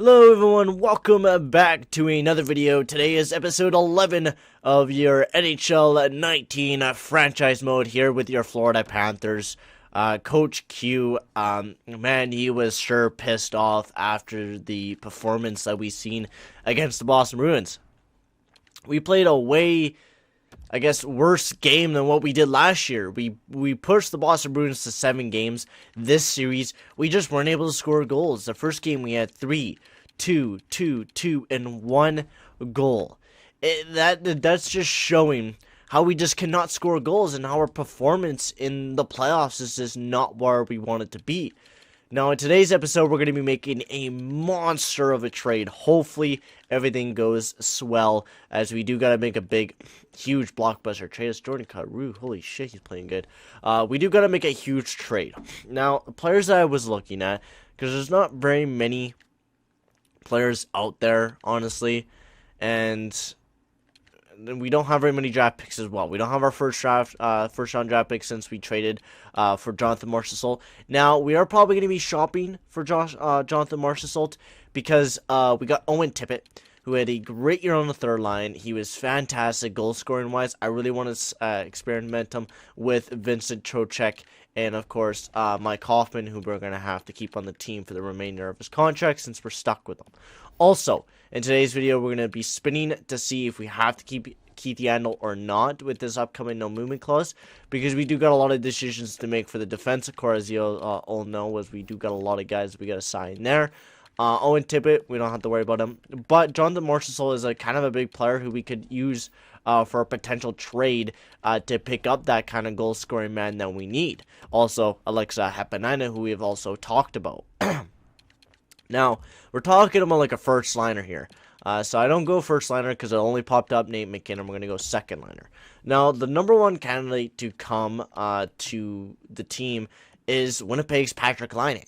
Hello everyone, welcome back to another video. Today is episode 11 of your NHL 19 franchise mode here with your Florida Panthers. Coach Q, man, he was sure pissed off after the performance that we seen against the Boston Bruins. We played a way, I guess, worse game than what we did last year. We pushed the Boston Bruins to 7 games. This series, we just weren't able to score goals. The first game we had 3, 2, 2, 2, and 1 goal. That's just showing how we just cannot score goals and how our performance in the playoffs is just not where we want it to be. Now, in today's episode, we're going to be making a monster of a trade. Hopefully, everything goes swell, as we do got to make a big, huge blockbuster trade. It's Jordan Kyrou. Holy shit, he's playing good. We do got to make a huge trade. Now, the players that I was looking at, because there's not very many players out there, honestly, and we don't have very many draft picks as well. We don't have our first round draft pick since we traded for Jonathan Marchessault. Now, we are probably going to be shopping for Jonathan Marchessault because we got Owen Tippett, who had a great year on the third line. He was fantastic goal scoring wise. I really want to experiment him with Vincent Trocheck and, of course, Mike Hoffman, who we're going to have to keep on the team for the remainder of his contract since we're stuck with him. Also, in today's video, we're going to be spinning to see if we have to keep Keith Yandle or not with this upcoming no movement clause, because we do got a lot of decisions to make for the defensive core, as you all know, as we do got a lot of guys we got to sign there. Owen Tippett, we don't have to worry about him, but Jonathan Marchessault is a kind of a big player who we could use for a potential trade to pick up that kind of goal scoring man that we need. Also, Alexa Hepanina, who we have also talked about. Now, we're talking about like a first liner here. So I don't go first liner because it only popped up Nate McKinnon. We're going to go second liner. Now, the number one candidate to come to the team is Winnipeg's Patrick Laine.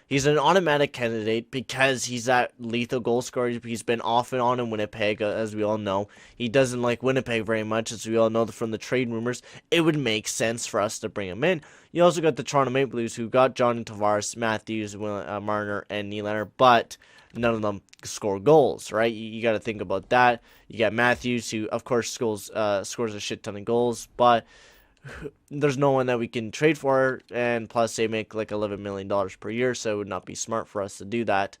He's an automatic candidate because he's that lethal goal scorer. He's been off and on in Winnipeg, as we all know. He doesn't like Winnipeg very much, as we all know from the trade rumors. It would make sense for us to bring him in. You also got the Toronto Maple Leafs, who got Johnny Tavares, Matthews, Marner, and Nylander, but none of them score goals, right? You got to think about that. You got Matthews, who, of course, scores a shit ton of goals, but there's no one that we can trade for, and plus they make like $11 million per year, so it would not be smart for us to do that.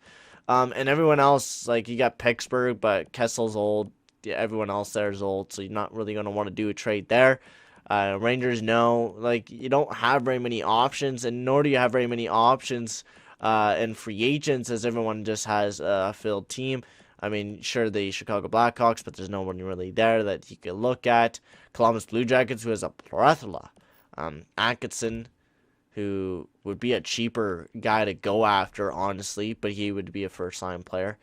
And everyone else, like, you got Pittsburgh, but Kessel's old. Yeah, everyone else there is old, so you're not really going to want to do a trade there. Rangers, no. Like, you don't have very many options, and nor do you have very many options in free agents, as everyone just has a filled team. I mean, sure, the Chicago Blackhawks, but there's no one really there that you could look at. Columbus Blue Jackets, who has a plethora. Atkinson, who would be a cheaper guy to go after, honestly, but he would be a first-line player.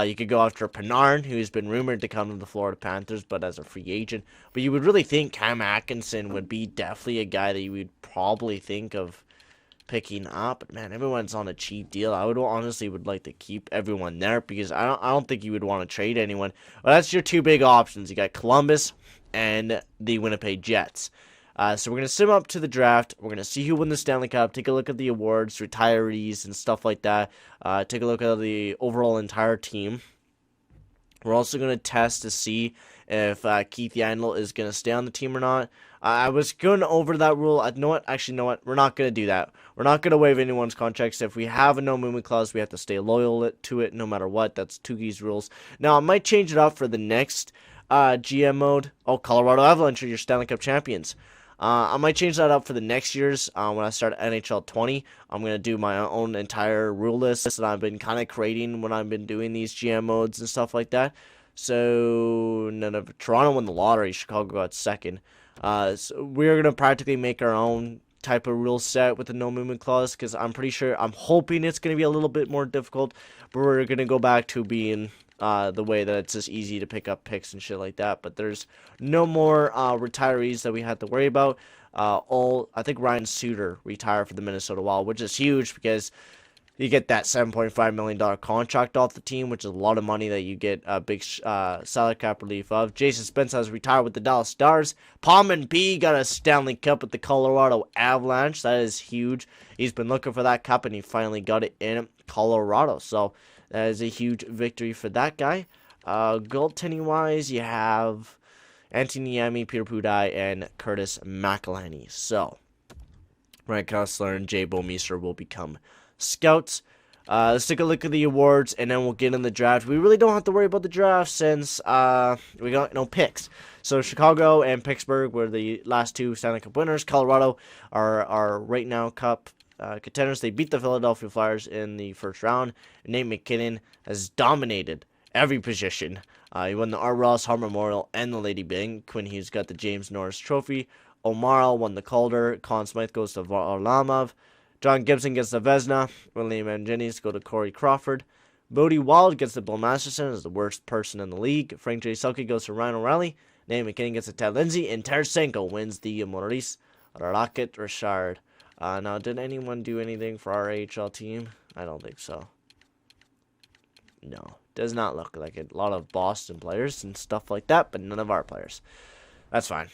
You could go after Panarin, who's been rumored to come to the Florida Panthers, but as a free agent. But you would really think Cam Atkinson would be definitely a guy that you would probably think of picking up. But man, everyone's on a cheap deal. I would honestly like to keep everyone there because I don't think you would want to trade anyone. Well, that's your two big options. You got Columbus and the Winnipeg Jets. So we're gonna sim up to the draft. We're gonna see who won the Stanley Cup. Take a look at the awards, retirees, and stuff like that. Take a look at the overall entire team. We're also gonna test to see if Keith Yandle is gonna stay on the team or not. I was going over that rule. You know what? Actually, you know what? We're not going to do that. We're not going to waive anyone's contracts. If we have a no movement clause, we have to stay loyal to it no matter what. That's Tukey's rules. Now, I might change it up for the next GM mode. Oh, Colorado Avalanche are your Stanley Cup champions. I might change that up for the next year's when I start NHL 20. I'm going to do my own entire rule list that I've been kind of creating when I've been doing these GM modes and stuff like that. So, Toronto won the lottery. Chicago got second. So we're going to practically make our own type of rule set with the no movement clause, because I'm hoping it's going to be a little bit more difficult, but we're going to go back to being the way that it's just easy to pick up picks and shit like that. But there's no more retirees that we had to worry about. I think Ryan Suter retired for the Minnesota Wild, which is huge because you get that $7.5 million contract off the team, which is a lot of money that you get a big salary cap relief of. Jason Spence has retired with the Dallas Stars. Palman B got a Stanley Cup with the Colorado Avalanche. That is huge. He's been looking for that cup, and he finally got it in Colorado. So That is a huge victory for that guy. Goaltending-wise, you have Anthony Niemi, Peter Pudai, and Curtis McElhinney. So, Ryan Kessler and Jay Bouwmeester will become scouts. Let's take a look at the awards, and then we'll get in the draft. We really don't have to worry about the draft since we got no picks. So Chicago and Pittsburgh were the last two Stanley Cup winners. Colorado are right now Cup contenders. They beat the Philadelphia Flyers in the first round. Nate McKinnon has dominated every position. He won the Art Ross Hart Memorial and the Lady Byng. Quinn Hughes got the James Norris Trophy. O'Mara won the Calder. Conn Smythe goes to Varlamov. John Gibson gets the Vezina. William Angenis go to Corey Crawford. Bodie Wild gets the Bill Masterson as the worst person in the league. Frank J. Selke goes to Ryan O'Reilly. Nate McKinnon gets the Ted Lindsay. And Tarasenko wins the Maurice Rocket Richard. Now, did anyone do anything for our AHL team? I don't think so. No. Does not look like it. A lot of Boston players and stuff like that, but none of our players. That's fine.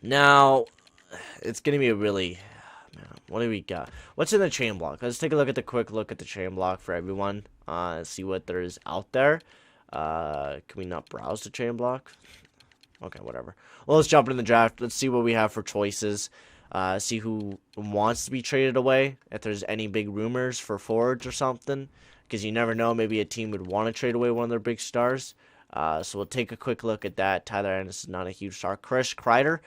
Now, it's going to be a really... What do we got? What's in the chain block? Let's take a quick look at the chain block for everyone. See what there is out there. Can we not browse the chain block? Okay, whatever. Well, let's jump into the draft. Let's see what we have for choices. See who wants to be traded away. If there's any big rumors for forwards or something. Because you never know. Maybe a team would want to trade away one of their big stars. So we'll take a quick look at that. Tyler Ennis is not a huge star. Chris Kreider.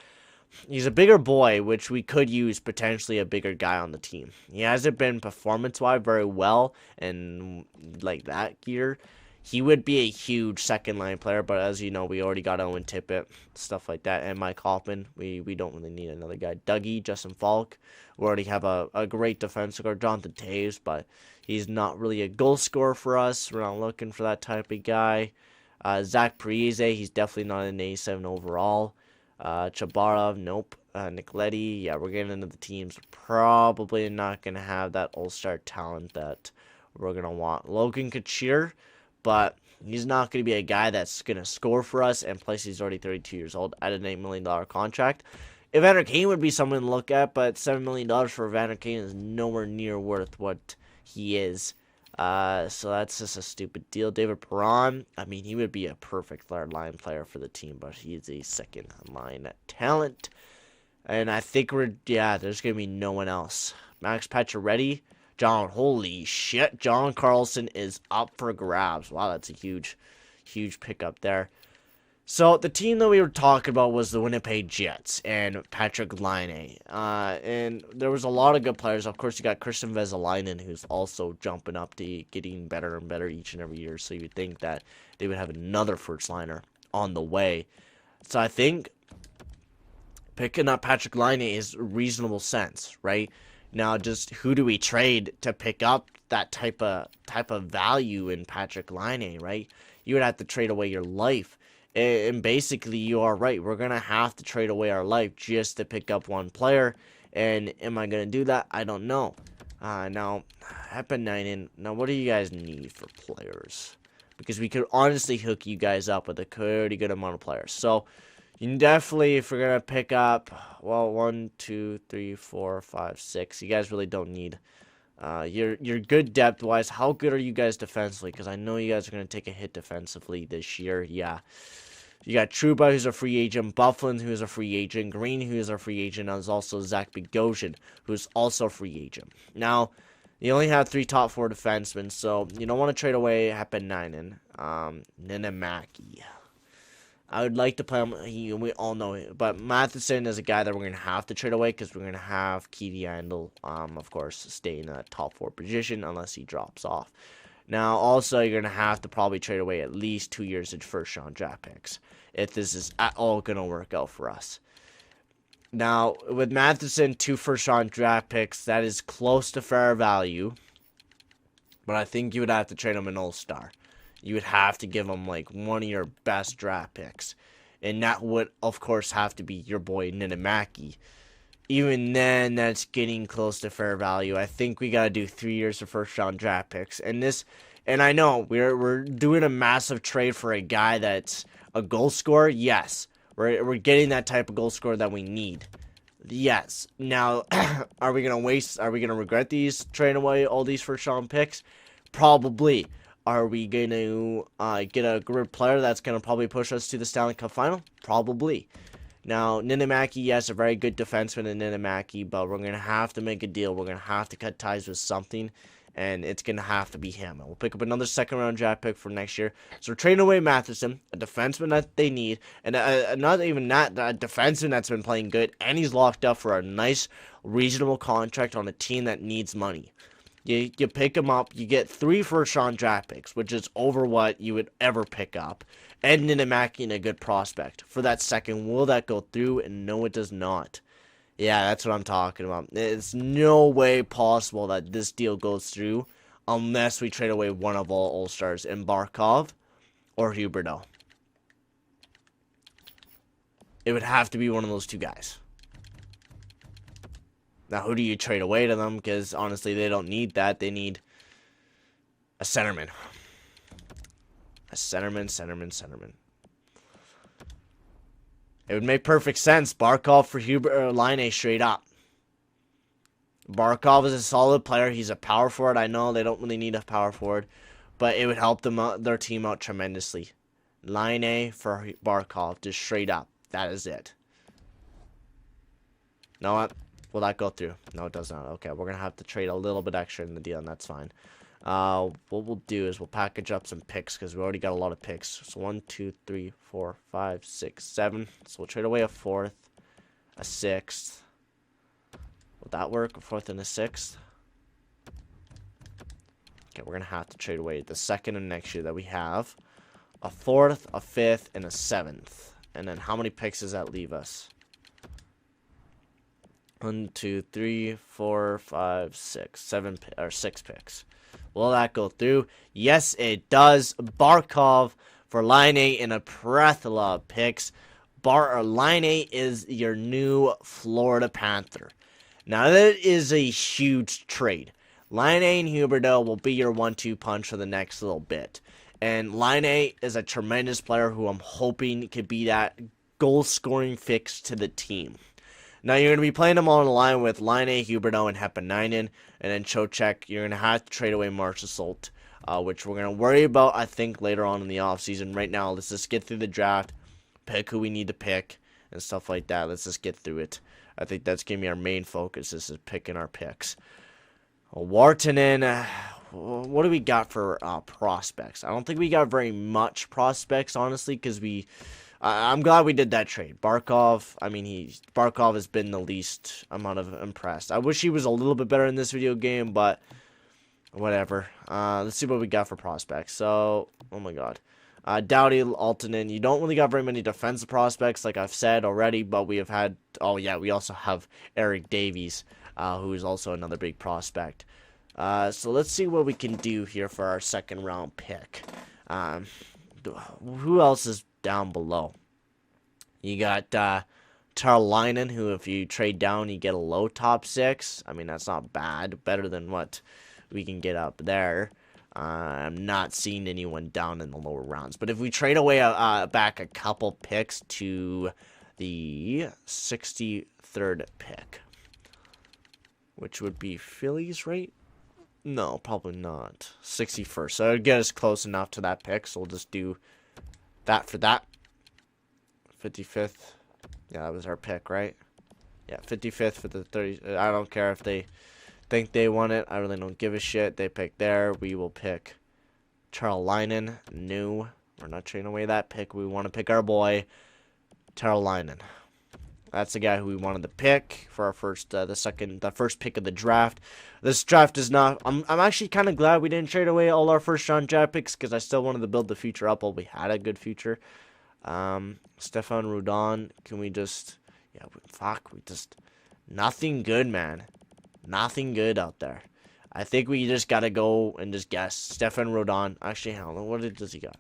He's a bigger boy, which we could use potentially a bigger guy on the team. He hasn't been performance-wise very well, and like that year, he would be a huge second-line player. But as you know, we already got Owen Tippett, stuff like that, and Mike Hoffman. We don't really need another guy. Dougie, Justin Falk. We already have a great defensive guard, Jonathan Taves, but he's not really a goal scorer for us. We're not looking for that type of guy. Zach Parise, he's definitely not an 87 overall. Chabarov, nope. Nicoletti, yeah, we're getting into the teams. Probably not going to have that all-star talent that we're going to want. Logan Couture, but he's not going to be a guy that's going to score for us, and plus he's already 32 years old at an $8 million contract. Evander Kane would be someone to look at, but $7 million for Evander Kane is nowhere near worth what he is. So that's just a stupid deal. David Perron, I mean, he would be a perfect third line player for the team, but he's a second line talent. And I think there's going to be no one else. Max Pacioretty, holy shit, John Carlson is up for grabs. Wow, that's a huge pickup there. So the team that we were talking about was the Winnipeg Jets and Patrick Laine. And there was a lot of good players. Of course, you got Christian Vesalainen, who's also jumping up to getting better and better each and every year. So you'd think that they would have another first liner on the way. So I think picking up Patrick Laine is reasonable sense, right? Now, just who do we trade to pick up that type of value in Patrick Laine, right? You would have to trade away your life. And basically, you are right. We're going to have to trade away our life just to pick up one player. And am I going to do that? I don't know. Now, Hepanainen. Now, what do you guys need for players? Because we could honestly hook you guys up with a pretty good amount of players. So, you can definitely, if we're going to pick up, well, 1, 2, 3, 4, 5, 6. You guys really don't need... You're good depth-wise. How good are you guys defensively? Because I know you guys are going to take a hit defensively this year. Yeah. You got Trouba, who's a free agent. Bufflin, who's a free agent. Green, who's a free agent. And there's also Zach Bogosian, who's also a free agent. Now, you only have 3 top 4 defensemen, so you don't want to trade away Hepanainen. Ninemaki. I would like to play him. We all know it. But Matheson is a guy that we're going to have to trade away because we're going to have Keith Yandle, of course, stay in that top 4 position unless he drops off. Now, also, you're going to have to probably trade away at least 2 years in first-round draft picks if this is at all going to work out for us. Now, with Matheson, 2 first-round draft picks, that is close to fair value. But I think you would have to trade him an all-star. You would have to give him, like, one of your best draft picks. And that would, of course, have to be your boy Ninemaki. Even then, that's getting close to fair value. I think we got to do 3 years of first-round draft picks. And I know, we're doing a massive trade for a guy that's a goal scorer. Yes, we're getting that type of goal scorer that we need. Yes. Now, are we going to regret these, trading away all these first-round picks? Probably. Are we going to get a good player that's going to probably push us to the Stanley Cup final? Probably. Now, Niinimäki, yes, a very good defenseman in Niinimäki, but we're going to have to make a deal. We're going to have to cut ties with something, and it's going to have to be him. We'll pick up another second-round draft pick for next year. So we're trading away Matheson, a defenseman that they need, and not even that, a defenseman that's been playing good, and he's locked up for a nice, reasonable contract on a team that needs money. You pick him up, you get 3 first-round draft picks, which is over what you would ever pick up. And Niinimäki in a good prospect. For that second, will that go through? And no, it does not. Yeah, that's what I'm talking about. It's no way possible that this deal goes through unless we trade away one of all All-Stars in Barkov or Huberdeau. It would have to be one of those 2 guys. Now, who do you trade away to them? Because, honestly, they don't need that. They need a centerman. A centerman. It would make perfect sense. Barkov for Laine straight up. Barkov is a solid player. He's a power forward. I know they don't really need a power forward, but it would help them out, their team out tremendously. Laine for Barkov, just straight up. That is it. Know what? Will that go through? No, it does not. Okay, we're going to have to trade a little bit extra in the deal, and that's fine. What we'll do is we'll package up some picks because we already got a lot of picks. So 1, 2, 3, 4, 5, 6, 7. So we'll trade away a 4th, a 6th. Will that work? A 4th and a 6th? Okay, we're going to have to trade away the 2nd of next year that we have. A 4th, a 5th, and a 7th. And then how many picks does that leave us? 1, 2, 3, 4, 5, 6, 7, or 6 picks. Will that go through? Yes, it does. Barkov for Laine in a plethora of picks. Laine is your new Florida Panther. Now, that is a huge trade. Laine and Huberdeau will be your 1-2 punch for the next little bit. And Laine is a tremendous player who I'm hoping could be that goal-scoring fix to the team. Now, you're going to be playing them on the line with Laine, Huberdeau, and Hepanainen. And then Chocek, you're going to have to trade away Marchessault, which we're going to worry about, I think, later on in the offseason. Right now, let's just get through the draft, pick who we need to pick, and stuff like that. Let's just get through it. I think that's going to be our main focus, is picking our picks. Wartinen, what do we got for prospects? I don't think we got very much prospects, honestly, because I'm glad we did that trade. Barkov has been the least amount of impressed. I wish he was a little bit better in this video game, but whatever. Let's see what we got for prospects. So, oh my god. Doughty, Altonen, you don't really got very many defensive prospects, like I've said already, but we have had, oh yeah, we also have Eric Davies, who is also another big prospect. So let's see what we can do here for our 2nd round pick. Who else is down below? You got Tarlainen, who if you trade down, you get a low top 6. I mean, that's not bad. Better than what we can get up there. I'm not seeing anyone down in the lower rounds. But if we trade away back a couple picks to the 63rd pick, which would be Phillies, right? No, probably not. 61st. So it would get us close enough to that pick. So we'll just do that for that. 55th. Yeah, that was our pick, right? Yeah, 55th for the 30. I don't care if they think they want it. I really don't give a shit. They pick there. We will pick Tarlainen. New. We're not trading away that pick. We want to pick our boy, Tarlainen. That's the guy who we wanted to pick for our first, the first pick of the draft. This draft is not. I'm actually kind of glad we didn't trade away all our first round draft picks because I still wanted to build the future up while we had a good future. Stefan Rudon, can we just? Yeah, we just nothing good, man. Nothing good out there. I think we just gotta go and just guess. Stefan Rudon. Actually, hell, what does he got?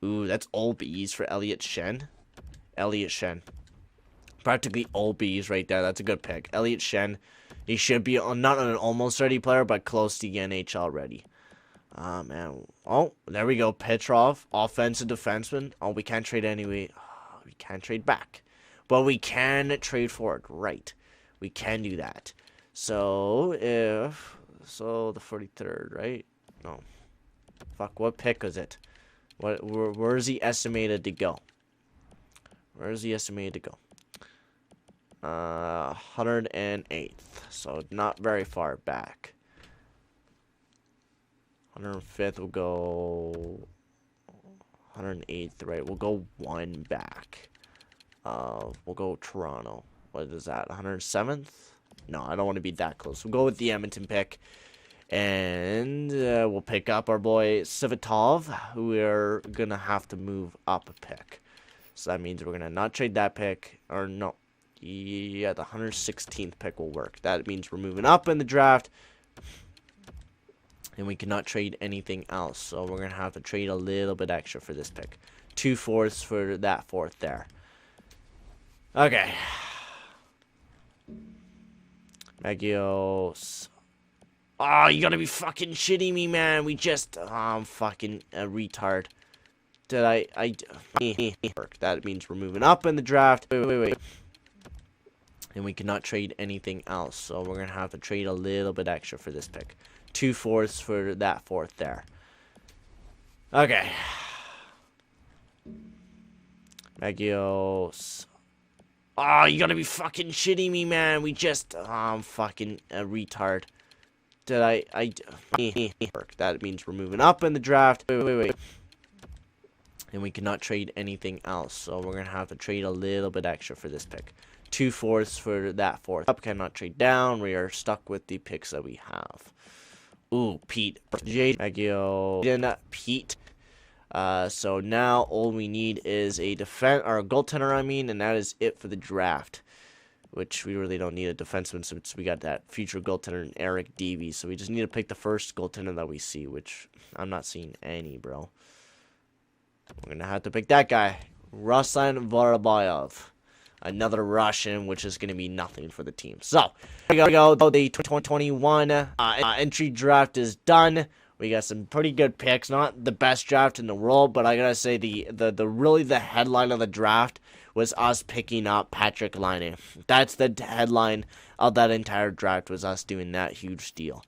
Ooh, that's all B's for Elliot Shen. Elliot Shen. Practically all B's right there. That's a good pick. Elliot Shen. He should be not an almost ready player, but close to the NHL ready. Man. Oh, there we go. Petrov. Offensive defenseman. Oh, we can't trade anyway. Oh, we can't trade back. But we can trade forward. Right. We can do that. So, if So the 43rd, right? No. Fuck, what pick was it? Where is he estimated to go? Where is he estimated to go? 108th. So not very far back. 105th will go 108th, right? We'll go one back. We'll go Toronto. What is that? 107th? No, I don't want to be that close. We'll go with the Edmonton pick. And we'll pick up our boy Sivitov, who we're going to have to move up a pick. So that means we're going to not trade that pick. Or no. Yeah, the 116th pick will work. That means we're moving up in the draft. And we cannot trade anything else. So we're going to have to trade a little bit extra for this pick. 2 fourths for that fourth there. Okay. Magios. Oh, you gotta be fucking shitting me, man. We just... Oh, I'm fucking a retard. Did I work. That means we're moving up in the draft. Wait. And we cannot trade anything else. So we're going to have to trade a little bit extra for this pick. 2 fourths for that fourth there. Okay. Magios. Oh, you gotta be fucking shitting me, man. We just... Oh, I'm fucking a retard. Did I work. That means we're moving up in the draft. Wait. And we cannot trade anything else. So we're going to have to trade a little bit extra for this pick. 2 fourths for that fourth. Up cannot trade down. We are stuck with the picks that we have. Ooh, Pete. Magio. Pete. So now all we need is a goaltender, and that is it for the draft. Which we really don't need a defenseman since we got that future goaltender in Eric Davey. So we just need to pick the first goaltender that we see, which I'm not seeing any, bro. We're going to have to pick that guy, Ruslan Vorobyov. Another Russian, which is going to be nothing for the team. So, here we go. The 2021 entry draft is done. We got some pretty good picks. Not the best draft in the world, but I gotta say really the headline of the draft was us picking up Patrik Laine. That's the headline of that entire draft, was us doing that huge deal.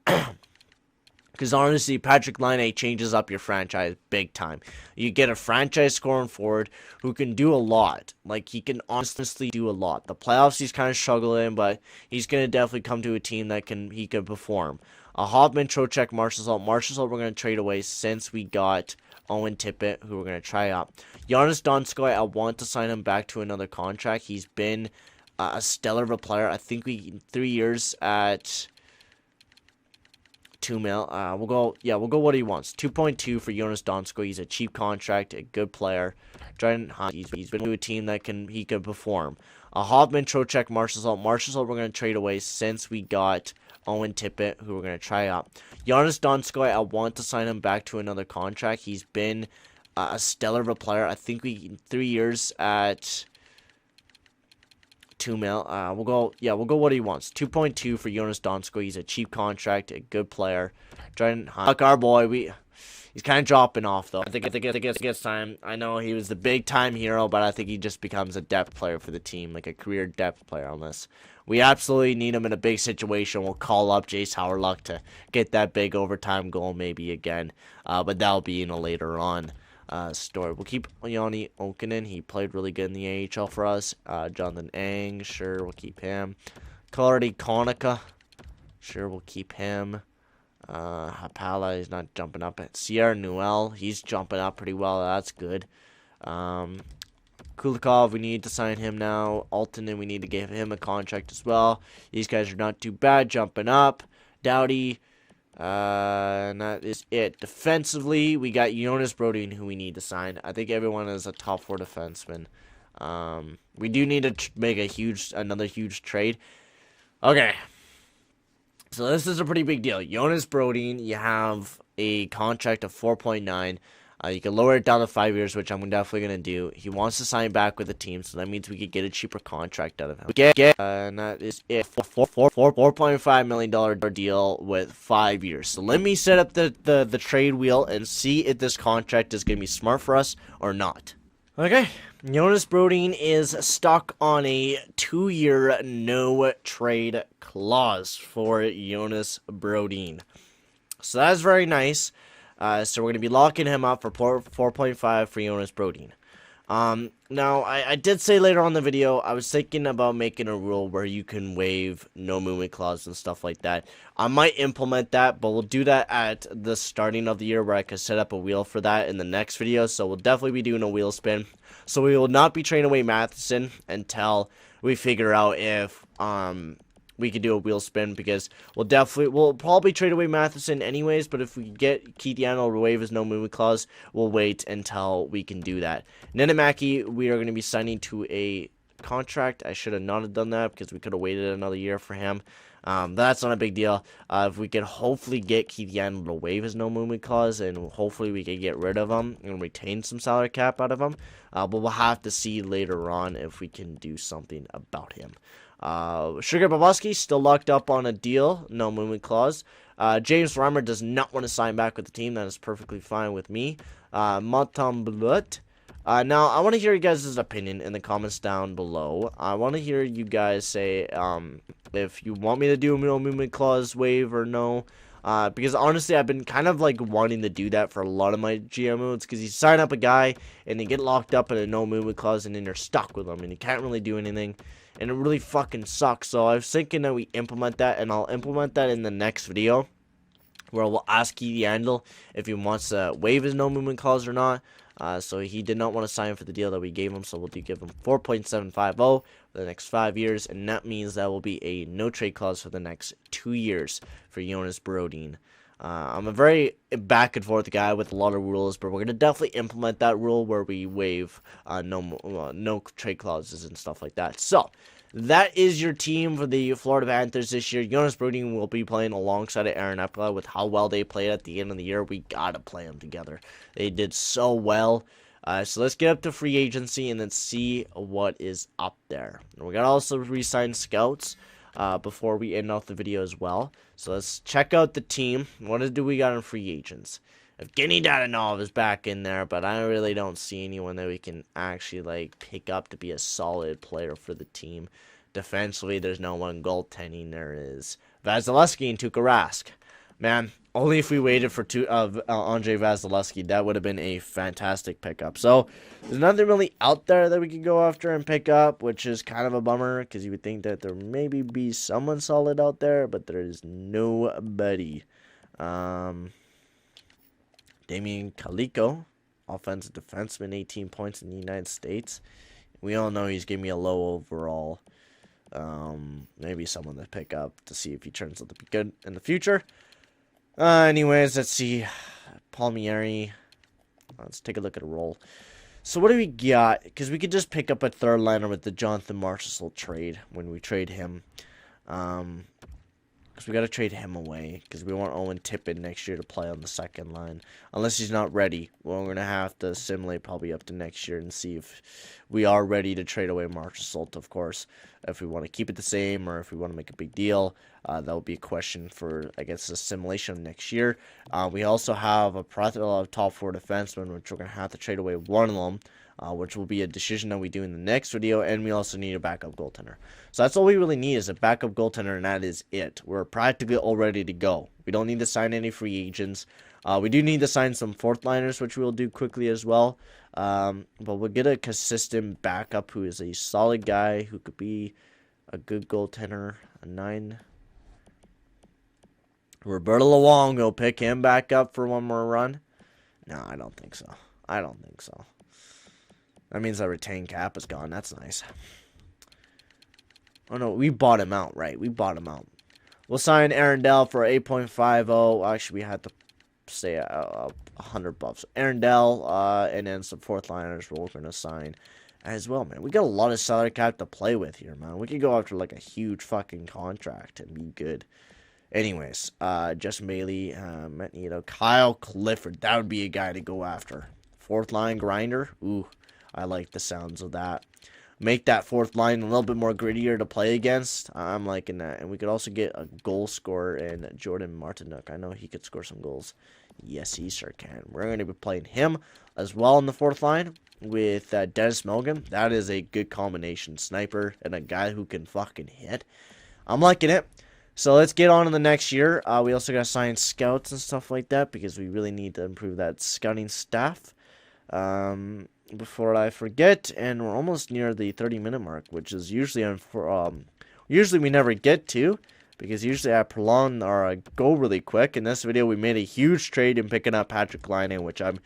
Because honestly, Patrik Laine changes up your franchise big time. You get a franchise scoring forward who can do a lot. Like, he can honestly do a lot. The playoffs, he's kind of struggling, but he's going to definitely come to a team that he can perform. Hoffman, Trocheck, Marshall we're going to trade away since we got Owen Tippett, who we're going to try out. Jonas Donskoy, I want to sign him back to another contract. He's been a stellar of a player. I think 3 years at $2 million. We'll go what he wants. 2.2 for Jonas Donskoy. He's a cheap contract, a good player. Dryden Hunt, he's been to a team that he can perform. Hoffman, Trocheck, Marshall we're going to trade away since we got Owen Tippett, who we're going to try out. Jonas Donskoy, I want to sign him back to another contract. He's been a stellar of a player. I think 3 years at $2 million. We'll go what he wants. 2.2 for Jonas Donskoy. He's a cheap contract, a good player. Dryden Hunt, our boy, he's kind of dropping off, though. I think it's time. I know he was the big-time hero, but I think he just becomes a depth player for the team, like a career depth player on this. We absolutely need him in a big situation. We'll call up Jace Howerluck to get that big overtime goal maybe again, but that'll be in a later on story. We'll keep Joni Okinen. He played really good in the AHL for us. Jonathan Ang, sure, we'll keep him. Clardy Konica, sure, we'll keep him. Hapala is not jumping up. Sierra Newell, he's jumping up pretty well. That's good. Kulikov, we need to sign him now. Altonen, we need to give him a contract as well. These guys are not too bad, jumping up. Doughty, and that is it. Defensively, we got Jonas Brodin, who we need to sign. I think everyone is a top 4 defenseman. We do need to make another huge trade. Okay. So this is a pretty big deal. Jonas Brodin, you have a contract of 4.9. You can lower it down to 5 years, which I'm definitely going to do. He wants to sign back with the team, so that means we could get a cheaper contract out of him. And that is it. $4.5 million deal with 5 years. So let me set up the trade wheel and see if this contract is going to be smart for us or not. Okay, Jonas Brodin is stuck on a 2-year no-trade clause for Jonas Brodin. So that's very nice. So we're going to be locking him up for 4.5 for Jonas Brodin. Now, I did say later on in the video, I was thinking about making a rule where you can waive no movement clause and stuff like that. I might implement that, but we'll do that at the starting of the year where I could set up a wheel for that in the next video. So we'll definitely be doing a wheel spin. So we will not be trading away Matheson until we figure out if, we could do a wheel spin, because we'll probably trade away Matheson anyways, but if we get Keith Yandle or waive his no movement clause, we'll wait until we can do that. NMC, we are going to be signing to a contract. I should have not done that because we could have waited another year for him. That's not a big deal. If we can hopefully get Keith Yandle to waive his no movement clause, and hopefully we can get rid of him and retain some salary cap out of him. But we'll have to see later on if we can do something about him. Sergei Bobrovsky still locked up on a deal, no movement clause. James Reimer does not want to sign back with the team. That is perfectly fine with me. Matamblut. Now, I want to hear you guys' opinion in the comments down below. I want to hear you guys say if you want me to do a no movement clause waive or no. Because honestly, I've been kind of like wanting to do that for a lot of my GM modes, because you sign up a guy and they get locked up in a no movement clause and then you're stuck with them and you can't really do anything. And it really fucking sucks. So I was thinking that we implement that, and I'll implement that in the next video, where we'll ask Keith Yandle if he wants to waive his no movement clause or not. So he did not want to sign for the deal that we gave him, so we'll give him 4.750 for the next 5 years, and that means that will be a no trade clause for the next 2 years for Jonas Brodin. I'm a very back and forth guy with a lot of rules, but we're going to definitely implement that rule where we waive no trade clauses and stuff like that. So, that is your team for the Florida Panthers this year. Jonas Brodin will be playing alongside of Aaron Epla. With how well they played at the end of the year, we got to play them together. They did so well. So let's get up to free agency and then see what is up there. We're going to also re-sign scouts before we end off the video as well. So let's check out the team. What do we got in free agents? Evgeny Dadonov is back in there, but I really don't see anyone that we can actually like pick up to be a solid player for the team. Defensively, there's no one. Goaltending, there is Vasilevsky and Tuukka Rask. Man, only if we waited for Andrei Vasilevsky, that would have been a fantastic pickup. So there's nothing really out there that we could go after and pick up, which is kind of a bummer, because you would think that there maybe be someone solid out there, but there is nobody. Damian Kaliko, offensive defenseman, 18 points in the United States. We all know he's giving me a low overall. Maybe someone to pick up to see if he turns out to be good in the future. Anyways, let's see. Palmieri. Let's take a look at a roll. So what do we got? Because we could just pick up a third liner with the Jonathan Marchessault trade when we trade him. Because we got to trade him away, because we want Owen Tippett next year to play on the second line. Unless he's not ready. Well, we're going to have to simulate probably up to next year and see if we are ready to trade away Marchessault, of course. If we want to keep it the same or if we want to make a big deal. That will be a question for, I guess, the simulation of next year. We also have a plethora of top 4 defensemen, which we're going to have to trade away one of them. Which will be a decision that we do in the next video, and we also need a backup goaltender. So that's all we really need, is a backup goaltender, and that is it. We're practically all ready to go. We don't need to sign any free agents. We do need to sign some fourth liners, which we'll do quickly as well. But we'll get a consistent backup who is a solid guy, who could be a good goaltender, a 9. Roberto Luongo, pick him back up for one more run? No, I don't think so. I don't think so. That means our retained cap is gone. That's nice. Oh, no. We bought him out, right? We bought him out. We'll sign Aaron Dell for 8.50. Actually, we had to say $100. Aaron Dell, and then some fourth liners we're going to sign as well, man. We got a lot of salary cap to play with here, man. We could go after, like, a huge fucking contract and be good. Anyways, Justin Bailey, Magneto, Kyle Clifford. That would be a guy to go after. Fourth line grinder. Ooh. I like the sounds of that. make that fourth line a little bit more grittier to play against. I'm liking that. And we could also get a goal scorer in Jordan Martinook. I know he could score some goals. Yes, he sure can. We're going to be playing him as well in the fourth line with Dennis Melgan. That is a good combination. Sniper and a guy who can fucking hit. I'm liking it. So let's get on to the next year. We also got to sign scouts and stuff like that because we really need to improve that scouting staff. Before I forget, and we're almost near the 30-minute mark, which is usually usually we never get to, because usually I prolong or go really quick. In this video, we made a huge trade in picking up Patrik Laine, which I'm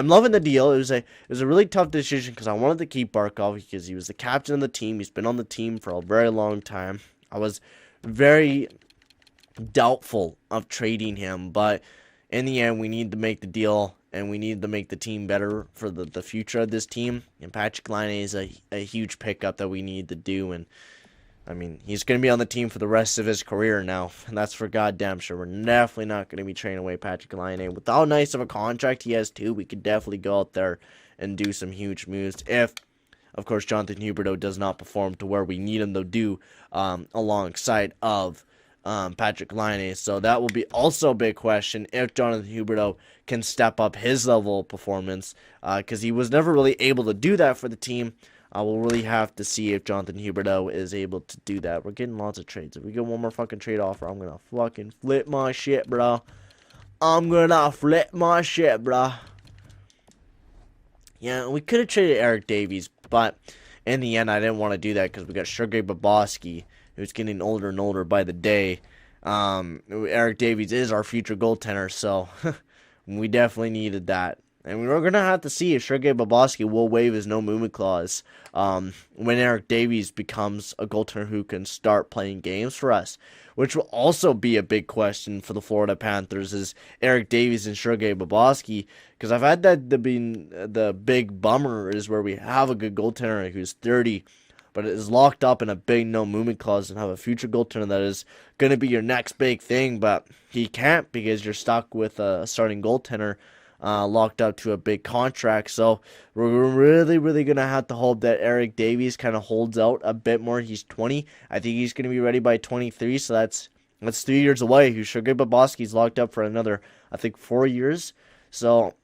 loving the deal. It was a really tough decision because I wanted to keep Barkov because he was the captain of the team. He's been on the team for a very long time. I was very doubtful of trading him, but in the end, we need to make the deal. And we need to make the team better for the future of this team. And Patrik Laine is a huge pickup that we need to do. And, I mean, he's going to be on the team for the rest of his career now. And that's for goddamn sure. We're definitely not going to be trading away Patrik Laine. With how nice of a contract he has, too, we could definitely go out there and do some huge moves. If, of course, Jonathan Huberdeau does not perform to where we need him to do alongside of Patrik Laine. So that will be also a big question if Jonathan Huberdeau can step up his level of performance, because he was never really able to do that for the team. We'll really have to see if Jonathan Huberdeau is able to do that. We're getting lots of trades. If we get one more fucking trade offer, I'm gonna fucking flip my shit, bro. I'm gonna flip my shit, bro. Yeah, we could have traded Eric Davies, but in the end, I didn't want to do that because we got Sergei Bobrovsky, who's getting older and older by the day. Eric Davies is our future goaltender, so we definitely needed that. And we're going to have to see if Sergei Bobrovsky will waive his no movement clause when Eric Davies becomes a goaltender who can start playing games for us, which will also be a big question for the Florida Panthers, is Eric Davies and Sergei Bobrovsky, because I've had that being the big bummer is where we have a good goaltender who's 30, but is locked up in a big no-movement clause and have a future goaltender that is going to be your next big thing, but he can't because you're stuck with a starting goaltender locked up to a big contract. So we're really going to have to hope that Eric Davies kind of holds out a bit more. He's 20. I think he's going to be ready by 23, so that's 3 years away. Sergei Bobrovsky's locked up for another, I think, 4 years. So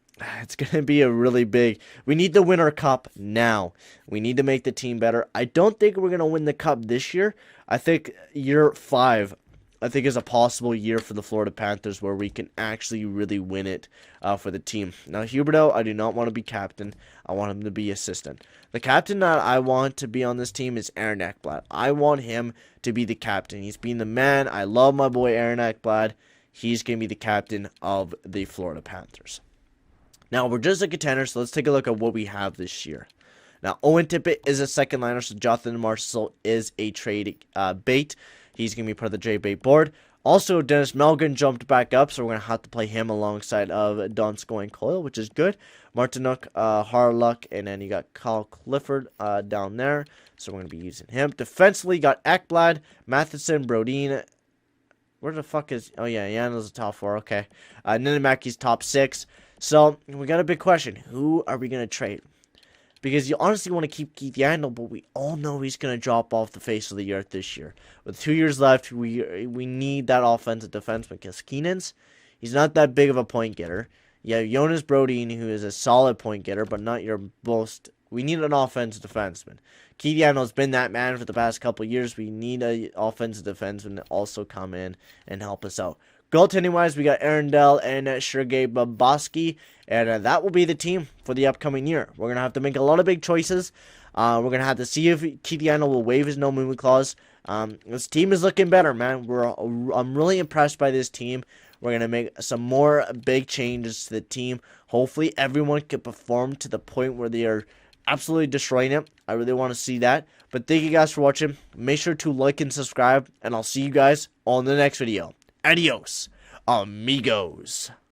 it's going to be a really big... We need to win our cup now. We need to make the team better. I don't think we're going to win the cup this year. I think year 5, I think, is a possible year for the Florida Panthers where we can actually really win it for the team. Now, Huberdeau, I do not want to be captain. I want him to be assistant. The captain that I want to be on this team is Aaron Ekblad. I want him to be the captain. He's been the man. I love my boy Aaron Ekblad. He's going to be the captain of the Florida Panthers. Now, we're just a contender, so let's take a look at what we have this year. Now, Owen Tippett is a second liner, so Jonathan Marchessault is a trade bait. He's going to be part of the trade bait board. Also, Dennis Melgan jumped back up, so we're going to have to play him alongside of Donskoy and Coyle, which is good. Martinook, Harluck, and then you got Kyle Clifford down there, so we're going to be using him. Defensively, got Ekblad, Matheson, Brodin. Where the fuck is... Oh, yeah, Yandle's the top 4, okay. Ninemaki's top 6. So, we got a big question. Who are we going to trade? Because you honestly want to keep Keith Yandle, but we all know he's going to drop off the face of the earth this year. With 2 years left, we need that offensive defenseman. Because Keenan's, he's not that big of a point getter. You have Jonas Brodin, who is a solid point getter, but not your most... We need an offensive defenseman. Keith Yandle's been that man for the past couple of years. We need an offensive defenseman to also come in and help us out. Goaltending-wise, we got Arundel and Sergei Bobrovsky, and that will be the team for the upcoming year. We're going to have to make a lot of big choices. We're going to have to see if Keith Yandle will waive his no-movement clause. This team is looking better, man. I'm really impressed by this team. We're going to make some more big changes to the team. Hopefully, everyone can perform to the point where they are absolutely destroying it. I really want to see that. But thank you guys for watching. Make sure to like and subscribe, and I'll see you guys on the next video. Adios, amigos.